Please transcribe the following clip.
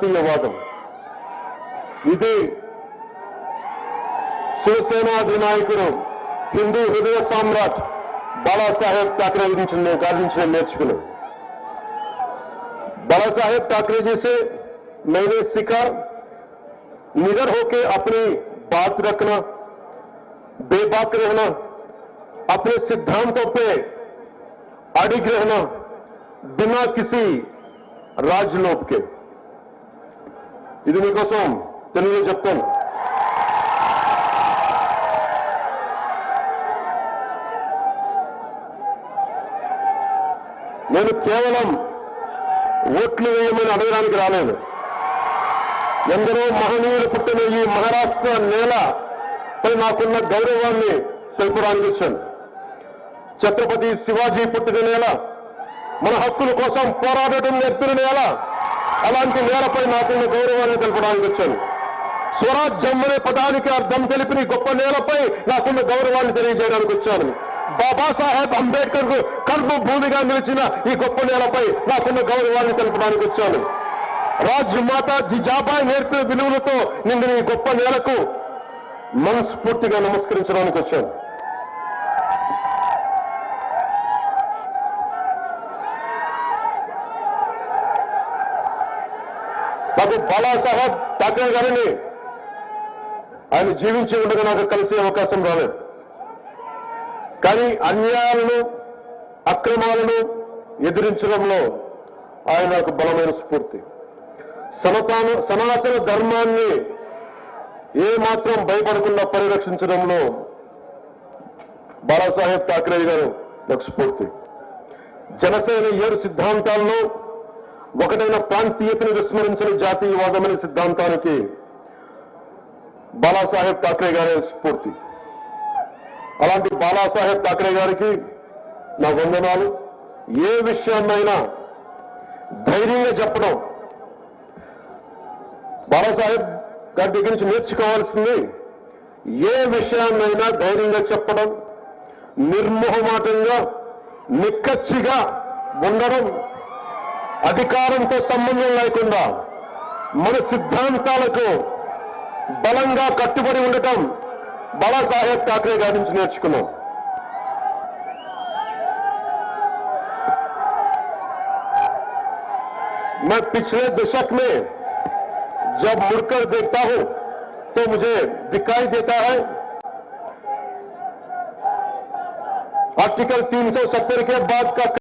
జాతీయవాదం ఇది శివసేన అధినాయకుడు హిందూ హృదయ సామ్రాట్ బాలాసాహెబ్ ठाकरे गांधी ने నేర్చుకున్నాను। बाला साहेब ठाकरे जी से मैंने सीखा निडर होकर अपनी बात रखना, बेबाक रहना, अपने सिद्धांतों पे अडिग रहना बिना किसी राजलोभ के। ఇది మీకోసం తెలుగులో చెప్తాను। నేను కేవలం ఓట్లు వేయమని అడగడానికి రాలేదు। ఎందరో మహనీయులు పుట్టిన ఈ మహారాష్ట్ర నేలపై నాకున్న గౌరవాన్ని తెలుపడానికి వచ్చాను। ఛత్రపతి శివాజీ పుట్టిన నేల, మన హక్కుల కోసం పోరాడటం నేర్పిన నేల, అలాంటి నేలపై నాకున్న గౌరవాన్ని తెలపడానికి వచ్చాను। స్వరాజ్యం అనే పదానికి అర్థం తెలిపిన గొప్ప నేలపై నాకున్న గౌరవాన్ని తెలియజేయడానికి వచ్చాను। బాబాసాహెబ్ అంబేద్కర్ కర్మ భూమిగా నిలిచిన ఈ గొప్ప నేలపై నాకున్న గౌరవాన్ని తెలపడానికి వచ్చాను। రాజ్మాత జిజాబాయి నేర్పిన విలువలతో నిండిన ఈ గొప్ప నేలకు మనస్ఫూర్తిగా నమస్కరించడానికి వచ్చాను। నాకు బాలాసాహెబ్ ఠాకరే గారిని ఆయన జీవించి ఉండగా నాకు కలిసే అవకాశం రాలేదు, కానీ అన్యాయాలను అక్రమాలను ఎదిరించడంలో ఆయన నాకు బలమైన స్ఫూర్తి। సనాతన ధర్మాన్ని ఏమాత్రం భయపడకుండా పరిరక్షించడంలో బాలాసాహెబ్ ఠాకరే గారు నాకు స్ఫూర్తి। జనసేన 7 సిద్ధాంతాల్లో ఒకటైన ప్రాంతీయతను విస్మరించిన జాతీయవాదం అనే సిద్ధాంతానికి బాలాసాహెబ్ ఠాకరే గారి స్ఫూర్తి। అలాంటి బాలాసాహెబ్ ఠాకరే గారికి నా వందనాలు। ఏ విషయాన్నైనా ధైర్యంగా చెప్పడం, బాలాసాహెబ్ గారి దగ్గర నుంచి నేర్చుకోవాల్సింది ఏ విషయాన్నైనా ధైర్యంగా చెప్పడం, నిర్మోహమాటంగా నిక్కచ్చిగా ఉండడం, అధికారంతో సంబంధం లేకుండా మన సిద్ధాంతాలకు బలంగా కట్టుబడి ఉండటం బాలాసాహెబ్ ఠాకరే గారి నుంచి నేర్చుకున్నాం। मैं पिछले दशक में जब मुड़कर देखता हूं तो मुझे दिखाई देता है आर्टिकल 370 के बाद का